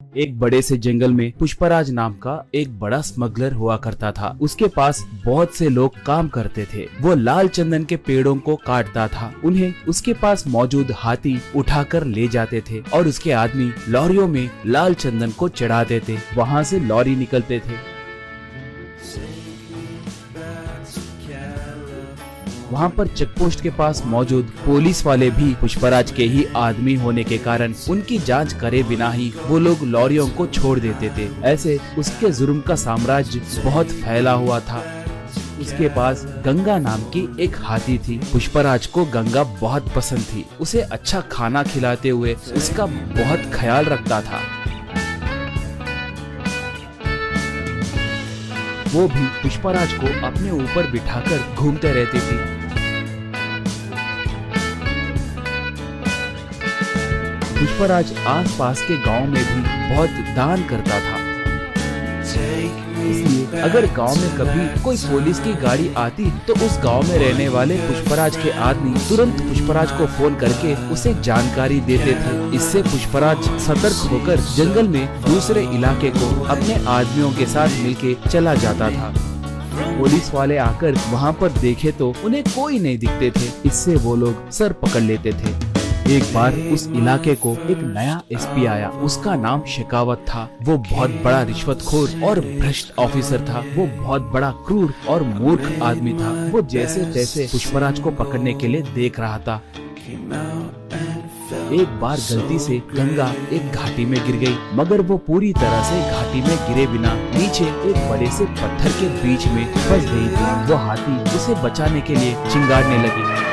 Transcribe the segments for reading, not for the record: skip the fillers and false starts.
एक बड़े से जंगल में पुष्पराज नाम का एक बड़ा स्मगलर हुआ करता था। उसके पास बहुत से लोग काम करते थे। वो लाल चंदन के पेड़ों को काटता था। उन्हें उसके पास मौजूद हाथी उठाकर ले जाते थे और उसके आदमी लॉरियों में लाल चंदन को चढ़ाते थे। वहाँ से लॉरी निकलते थे। वहाँ पर चेकपोस्ट के पास मौजूद पुलिस वाले भी पुष्पराज के ही आदमी होने के कारण उनकी जांच करे बिना ही वो लोग लॉरियों को छोड़ देते थे। ऐसे उसके जुर्म का साम्राज्य बहुत फैला हुआ था। उसके पास गंगा नाम की एक हाथी थी। पुष्पराज को गंगा बहुत पसंद थी। उसे अच्छा खाना खिलाते हुए उसका बहुत ख्याल रखता था। वो भी पुष्पराज को अपने ऊपर बिठाकर घूमते रहती थी। पुष्पराज आसपास के गांव में भी बहुत दान करता था। इसलिए अगर गांव में कभी कोई पुलिस की गाड़ी आती तो उस गांव में रहने वाले पुष्पराज के आदमी तुरंत पुष्पराज को फोन करके उसे जानकारी देते थे। इससे पुष्पराज सतर्क होकर जंगल में दूसरे इलाके को अपने आदमियों के साथ मिलके चला जाता था। पुलिस वाले आकर वहां पर देखे तो उन्हें कोई नहीं दिखते थे। इससे वो लोग सर पकड़ लेते थे। एक बार उस इलाके को एक नया एसपी आया। उसका नाम शेखावत था। वो बहुत बड़ा रिश्वतखोर और भ्रष्ट ऑफिसर था। वो बहुत बड़ा क्रूर और मूर्ख आदमी था। वो जैसे तैसे पुष्पराज को पकड़ने के लिए देख रहा था। एक बार गलती से गंगा एक घाटी में गिर गई, मगर वो पूरी तरह से घाटी में गिरे बिना नीचे एक बड़े से पत्थर के बीच में फंस गई थी। वो हाथी उसे बचाने के लिए चिंगारने लगी।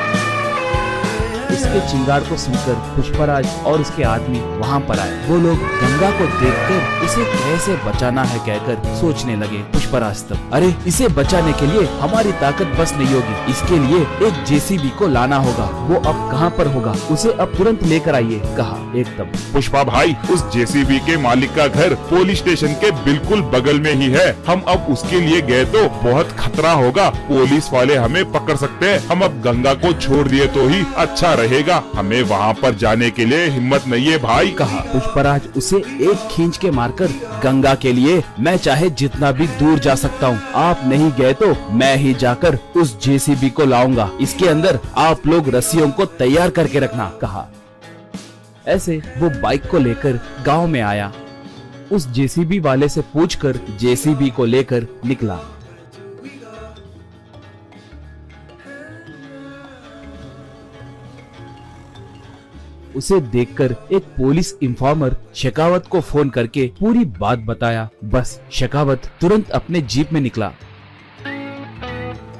इसके चिंगार को सुनकर पुष्पराज और उसके आदमी वहाँ पर आए। वो लोग गंगा को देखकर उसे कैसे बचाना है कहकर सोचने लगे। पुष्पराज तब, अरे इसे बचाने के लिए हमारी ताकत बस नहीं होगी। इसके लिए एक जेसीबी को लाना होगा। वो अब कहाँ पर होगा, उसे अब तुरंत लेकर आइए, कहा। एकदम पुष्पा भाई, उस जेसीबी के मालिक का घर पुलिस स्टेशन के बिल्कुल बगल में ही है। हम अब उसके लिए गए तो बहुत खतरा होगा। पुलिस वाले हमें पकड़ सकते हैं। हम अब गंगा को छोड़ दिए तो ही अच्छा रहेगा। हमें वहाँ पर जाने के लिए हिम्मत नहीं है भाई, कहा। पुष्पराज उसे एक खींच के मारकर, गंगा के लिए मैं चाहे जितना भी दूर जा सकता हूँ। आप नहीं गए तो मैं ही जाकर उस जेसीबी को लाऊंगा। इसके अंदर आप लोग रस्सियों को तैयार करके रखना, कहा। ऐसे वो बाइक को लेकर गांव में आया। उस जेसीबी वाले से पूछकर जेसीबी को लेकर निकला। उसे देखकर एक पुलिस इन्फॉर्मर शेखावत को फोन करके पूरी बात बताया। बस शेखावत तुरंत अपने जीप में निकला।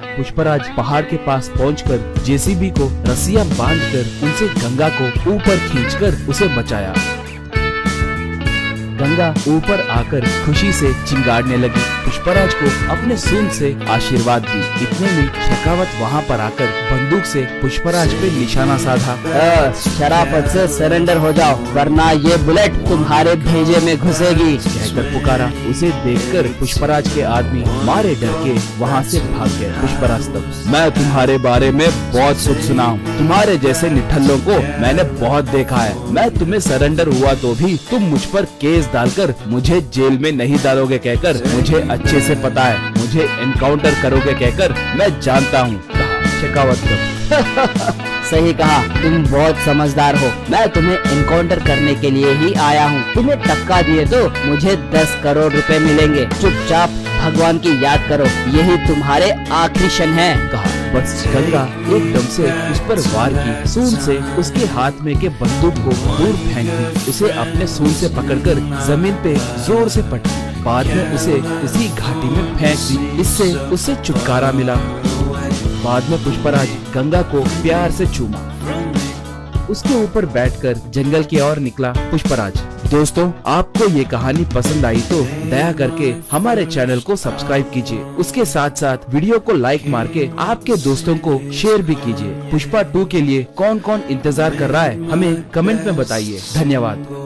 पुष्पराज पहाड़ के पास पहुंचकर जेसीबी को रस्सियां बांधकर उनसे गंगा को ऊपर खींचकर उसे बचाया। गंगा ऊपर आकर खुशी से चिंगारने लगी। पुष्पराज को अपने सूंड से आशीर्वाद दी। इतने में शेखावत वहाँ पर आकर बंदूक से पुष्पराज पे निशाना साधा। शराफत से सरेंडर हो जाओ, वरना ये बुलेट तुम्हारे भेजे में घुसेगी, कहकर पुकारा। उसे देखकर पुष्पराज के आदमी मारे डर के वहाँ से भाग गए। पुष्पराज तब, मैं तुम्हारे बारे में बहुत कुछ सुना हूँ। तुम्हारे जैसे निठल्लों को मैंने बहुत देखा है। मैं तुम्हें सरेंडर हुआ तो भी तुम मुझ पर केस डालकर मुझे जेल में नहीं डालोगे कहकर मुझे अच्छे से पता है। मुझे एनकाउंटर करोगे कहकर मैं जानता हूँ, कहा शेखावत को। सही कहा, तुम बहुत समझदार हो। मैं तुम्हें एनकाउंटर करने के लिए ही आया हूँ। तुम्हें टक्का दिए तो मुझे 10 करोड़ रुपए मिलेंगे। चुपचाप भगवान की याद करो, यही तुम्हारे आखिरी क्षण है, कहा। बस गंगा एकदम से उस पर वार की। सूंड से उसके हाथ में के बंदूक को दूर फेंक दी। उसे अपने सूंड से पकड़कर जमीन पे जोर से पटकी। बाद में उसे उसी घाटी में फेंक दी। इससे उसे छुटकारा मिला। बाद में पुष्पराज गंगा को प्यार से चूमा। उसके ऊपर बैठकर जंगल की ओर निकला पुष्पराज। दोस्तों, आपको ये कहानी पसंद आई तो दया करके हमारे चैनल को सब्सक्राइब कीजिए। उसके साथ साथ वीडियो को लाइक मार के आपके दोस्तों को शेयर भी कीजिए। पुष्पा 2 के लिए कौन कौन इंतजार कर रहा है हमें कमेंट में बताइए। धन्यवाद।